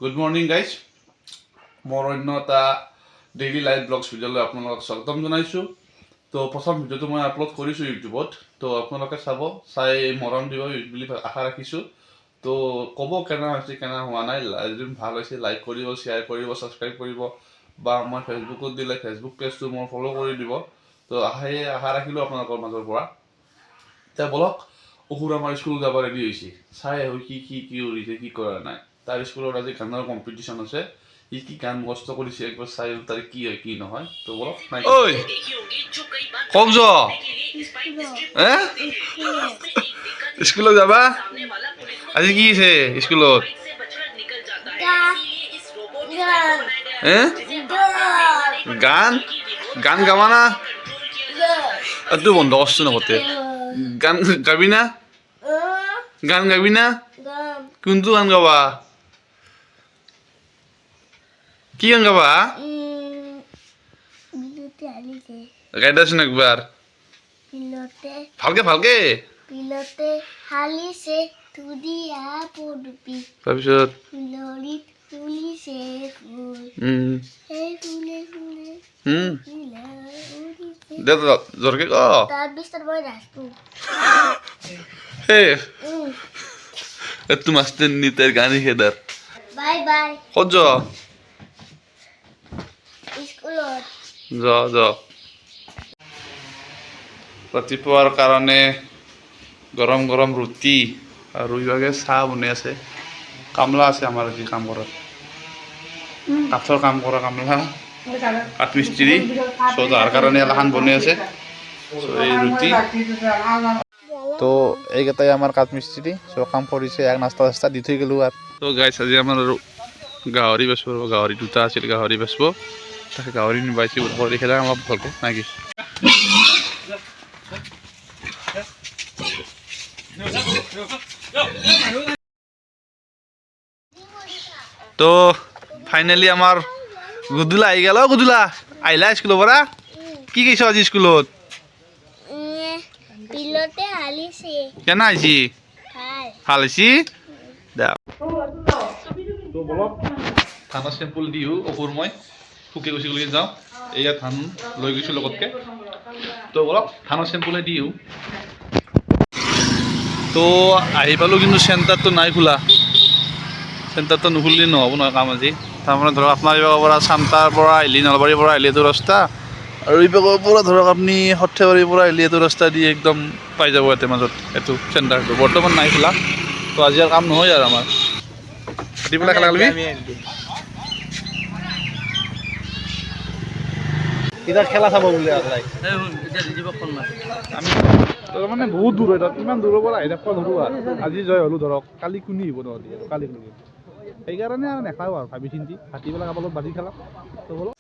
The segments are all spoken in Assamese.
Good morning, guys. মোৰ অন্য এটা ডেইলি লাইভ ব্লগছ ভিডিঅ'লৈ আপোনালোকক স্বাগতম জনাইছোঁ। তো প্ৰথম ভিডিঅ'টো মই আপলোড কৰিছোঁ ইউটিউবত। তো আপোনালোকে চাই মৰম দিব বুলি আশা ৰাখিছোঁ। তো ক'ব কেনে হৈছে কেনে হোৱা নাই, যদি ভাল হৈছে লাইক কৰিব, শ্বেয়াৰ কৰিব, ছাবস্ক্ৰাইব কৰিব, বা মই ফেচবুকত দিলে ফেচবুক পেজটো মোৰ ফ'ল' কৰি দিব। তো আশা ৰাখিলোঁ আপোনালোকৰ মাজৰ পৰা। এতিয়া বলক, অসুৰ আমাৰ স্কুল যাব ৰেডি হৈছে। চাই আহোঁ কি কৰিছে, কি কৰা নাই। তাৰ স্কুলত আজি গানৰ কম্পিটিশ্যন আছে। কি গান মস্ত কৰিছে একবাৰ চাই তাৰ কি হয় কি নহয়। তো বলক নাই ঐ কওক য স্কুলত যাবা আজি কি আছে স্কুলত গান গান গাবা না তো বন্ধ করছো না কতে গান গাবি না গান গাবি না কোনটো গান গাবা কি গান গাবা গাইদাছোন একবার ভালকে ভালকে পিলতে হালিছে তুদিয়া পদুপি তাৰপিছত ফুলৰিত ফুলিছে ফুল এই ফুলে ফুলে দে জোৰকে ক তাৰপিছত মই নাচো হে এত মাস্তে নিতেৰ গানি হেদাৰ বাই বাই ক'ত য স্কুলত য ৰাতিপুৱাৰ কাৰণে গৰম গৰম ৰুটি আৰু ইভাগে চাহ বনাই আছে। কামলা আছে আমাৰ আজি কাম কৰা কাঠৰ কাম কৰা কামলা কাঠ মিস্ত্ৰী চ' তাৰ কাৰণে এলাখান বনাই আছে এই ৰুটি। তো এইকেইটাই আমাৰ কাঠ মিস্ত্ৰী চ' কাম কৰিছে এক নাস্তা চাস্তা দি থৈ গ'লোঁ আৰু তো গাইছ আজি আমাৰ আৰু গাহৰি বেচব গাহৰি দুটা আছিল গাহৰি বেচব তাকে গাহৰি নিবাইছে কৰি খেলা অলপ ভালকৈ নাকি তো ফাইনেলি আমাৰ গধূলা আহি গেল গধূলা আহিলা স্কুলৰ পৰা কি কৈছ আজি স্কুলত কেনে আহিছি ভাল হৈছি ধানৰ চেম্পুল দিওঁ অসুৰ মই শুকে গুচি গ'লে যাওঁ এয়া ধান লৈ গৈছোঁ লগতকৈ তো অলপ ধানৰ চেম্পুলে দিওঁ। তো আহি পালোঁ কিন্তু চেণ্টাৰটো নাই খোলা চেণ্টাৰটো নুখুলিলে নহ'ব নহয় কাম আজি তাৰমানে ধৰক আপোনাৰ ইবাগৰ পৰা চামটাৰ পৰা আহিলে নলবাৰীৰ পৰা আহিলে এইটো ৰাস্তা আৰু ইবাগৰ পৰা ধৰক আপুনি সৰ্থেবাৰীৰ পৰা আহিলে এইটো ৰাস্তা দি একদম পাই যাব ইয়াতে মাজত এইটো চেণ্টাৰটো বৰ্তমান নাই খোলা। তো আজি আৰু কাম নহয় আৰু আমাৰ কাটি পেলাই খেলা খেলিবি এতিয়া খেলা চাব বুলি আমি মানে বহুত দূৰ হয় তাত ইমান দূৰৰ পৰা আহি থাকিব ধৰোঁ আৰু আজি জয় হ'লোঁ ধৰক কালি কোনি আহিব নহ'লে আৰু কালি কোনি সেইকাৰণে আৰু নেখাওঁ আৰু ভাবি চিন্তি ভাতি পেলাই কাৰোবাৰ লগত বাজি খেলাম তো ব'লক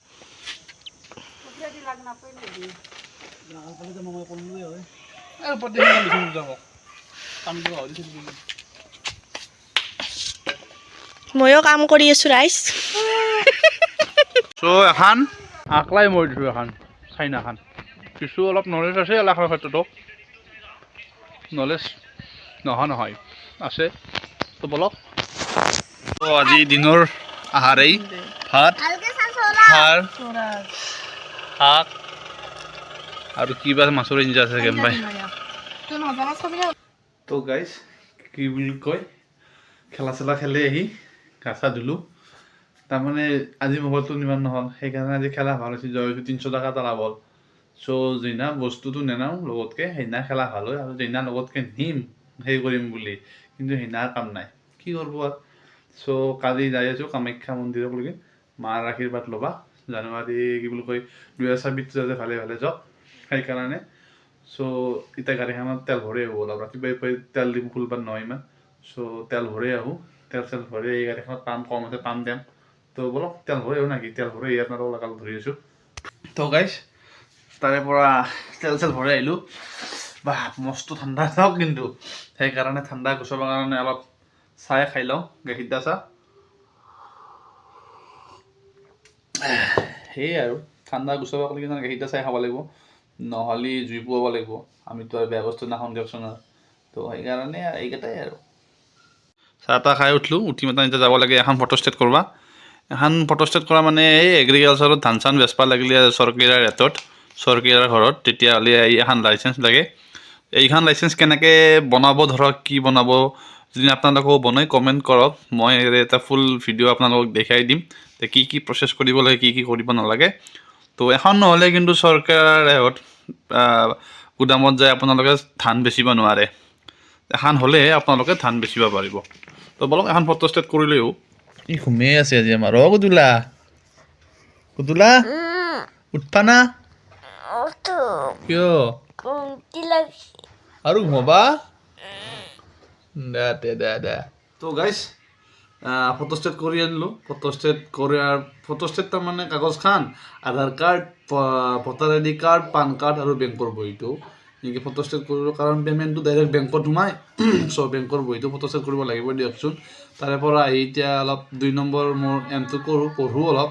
ময়ো কাম কৰি আছোঁ ৰাইজ চ' এখন আকলাই মই দিছোঁ এখন চাইনাখন কিছু অলপ নলেজ আছে এলাকাৰ ক্ষেত্ৰতো নলেজ নহয় আছে তো বলক। তো আজি দিনৰ আহাৰ এই ভাত খাৰ শাক আৰু কিবা মাছৰ আঞ্জা আছে গম পাই। তো গাইজ কি বুলি কয় খেলা চেলা খেলি আহি গা চা ধুলোঁ তাৰমানে আজি মোবাইলটো ইমান নহ'ল সেইকাৰণে আজি খেলা ভাল হৈছে জয় 300 টকা এটা লাভ হ'ল। চ' যিদিনা বস্তুটো নেনাওঁ লগতকৈ সেইদিনা খেলা ভাল হয় আৰু যিদিনা লগতকৈ নিম সেই কৰিম বুলি কিন্তু সেইদিনা কাম নাই কি কৰিব আৰু। চ' কালি যাই আছোঁ কামাখ্যা মন্দিৰলৈকে মাৰ আশীৰ্বাদ ল'বা জানুৱাৰী কি বুলি কয় 2026 যাতে ভালে ভালে যাওক সেইকাৰণে। চ' এতিয়া গাড়ীখনত তেল ভৰি আহোঁ অলপ ৰাতিপুৱাই তেল দিম খুলবাৰ নহয় ইমান চ' তেল ভৰি আহোঁ তেল চেল ভৰি এই গাড়ীখনত পাম কম আছে পাম দিম তো বলক তেল ভৰি আহোঁ নেকি তেল ভৰি ইয়াত আপোনালোকক লগাল ধৰি আছোঁ। তো গাইজ তাৰে পৰা তেল চেল ভৰাই আহিলোঁ বা মস্ত ঠাণ্ডা চাওক কিন্তু সেইকাৰণে ঠাণ্ডা গুচাবৰ কাৰণে অলপ চাহ খাই লওঁ গাখীৰ দিয়া চাহ সেয়ে আৰু ঠাণ্ডা গুচাব গ'লে গাখীৰ দিয়া চাহ খাব লাগিব নহ'লে জুই পুৱাব লাগিব আমিতো আৰু বেয়া বস্তু নাখাওঁ দিয়কচোন আৰু তো সেইকাৰণে এইকেইটাই আৰু চাহ তাহ খাই উঠলোঁ উঠি মানে এতিয়া যাব লাগে এখন ফটো ষ্টেট কৰবা এখন ফটো ষ্টেট কৰা মানে এই এগ্ৰিকালচাৰত ধান চান বেচবা লাগিলে চৰকাৰী ৰেটত চৰকাৰী ঘৰত তেতিয়াহ'লে এখন লাইচেঞ্চ লাগে এইখন লাইচেঞ্চ কেনেকৈ বনাব ধৰক কি বনাব যদি আপোনালোকেও বনাই কমেণ্ট কৰক মই এটা ফুল ভিডিঅ' আপোনালোকক দেখাই দিম যে কি কি প্ৰচেছ কৰিব লাগে কি কি কৰিব নালাগে তো এখন নহ'লে কিন্তু চৰকাৰত গুদামত যায় আপোনালোকে ধান বেচিব নোৱাৰে এখন হ'লেহে আপোনালোকে ধান বেচিব পাৰিব তো বলক এখন ফটো ষ্টেট কৰিলেও ই ঘুমিয়ে আছে আজি আমাৰ গুদুলা গুদুলা উঠবা না কিয় আৰু ঘুমাবা দে তো গাইছ ফটো ষ্টেট কৰি আনিলোঁ ফটো ষ্টেট তাৰমানে কাগজ খান আধাৰ কাৰ্ড ভোটাৰ আই ডি কাৰ্ড পান কাৰ্ড আৰু বেংকৰ বহীটো এনেকৈ ফটো ষ্টেট কৰিলোঁ কাৰণ পে'মেণ্টটো ডাইৰেক্ট বেংকত সোমাই চ' বেংকৰ বহীটো ফটো ষ্টেট কৰিব লাগিব দিয়কচোন তাৰে পৰা আহি এতিয়া অলপ 2 নম্বৰ মোৰ এমটো কৰোঁ পঢ়োঁ অলপ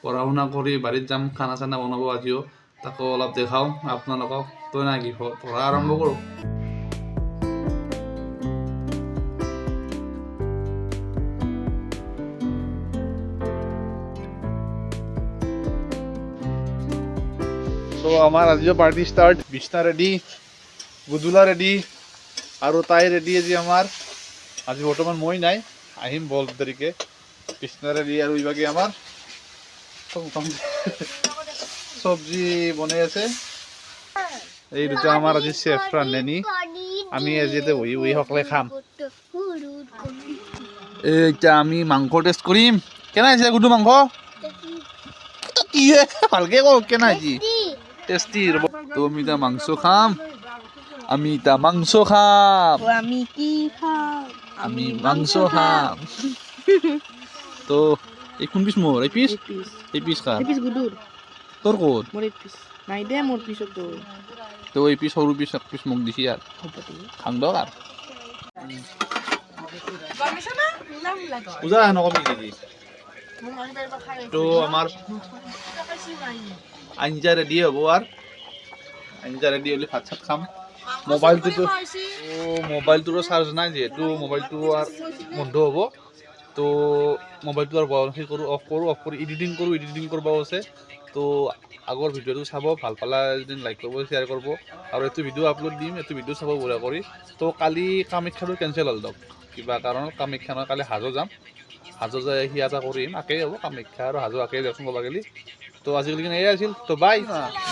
পঢ়া শুনা কৰি বাৰীত যাম খানা চানা বনাব আজিও তাকো অলপ দেখাওঁ আপোনালোকক তো নাই কি পঢ়া আৰম্ভ কৰোঁ তো আমাৰ আজিও পাৰ্টি ষ্টাৰ্ট বিছনা ৰেডি গুদুলা ৰেডি আৰু তাই ৰেডি আজি আমাৰ আজি বৰ্তমান মই নাই আহিম বল দেৰিকে বিছনা ৰেডি আৰু ইভাগে আমাৰ চব্জি বনাই আছে এই দুটা আমাৰ আজি চেফ ৰান্ধনি আমি আজিতে বহি বহি সকলোৱে খাম এতিয়া আমি মাংস টেষ্ট কৰিম কেনে হৈছে গুডু মাংস কি ভালকে কওঁ কেনে হৈছে টেষ্টি তো আমি এতিয়া মাংস খাম আমি মাংস খাম তো এই কোন পিছ মোৰ এই পিছ খা তোৰ ক'ত তো এই পিছ সৰু পিছ এক পিছ মোক দিছি আৰু খাম দক আৰু পূজা নকবি নেকি তো আমাৰ আঞ্জা ৰেডি হ'ব আৰু আঞ্জা ৰেডি হ'লে ভাত চাত খাম মোবাইলটোৰো চাৰ্জ নাই যিহেতু মোবাইলটো আৰু বন্ধ হ'ব তো মোবাইলটো আৰু সেই কৰোঁ অফ কৰি এডিটিং কৰিব আছে তো আগৰ ভিডিঅ'টো চাব ভাল পালে যদি লাইক কৰিব শ্বেয়াৰ কৰিব আৰু এইটো ভিডিঅ' আপলোড দিম এইটো ভিডিঅ' চাব বঢ়িয়া কৰি তো কালি কামাখ্যাটো কেঞ্চেল হ'ল দিয়ক কিবা কাৰণত কামাখ্যা নহয় কালি হাজো যাম হাজো যাই আহি এটা কৰিম একেই হ'ব কামাখ্যা আৰু হাজো একেই দিয়কচোন ক'ব গ'লে তো আজিকালি এয়াই আছিল তো বাই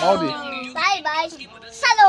মাও দি Bye bye. Salo.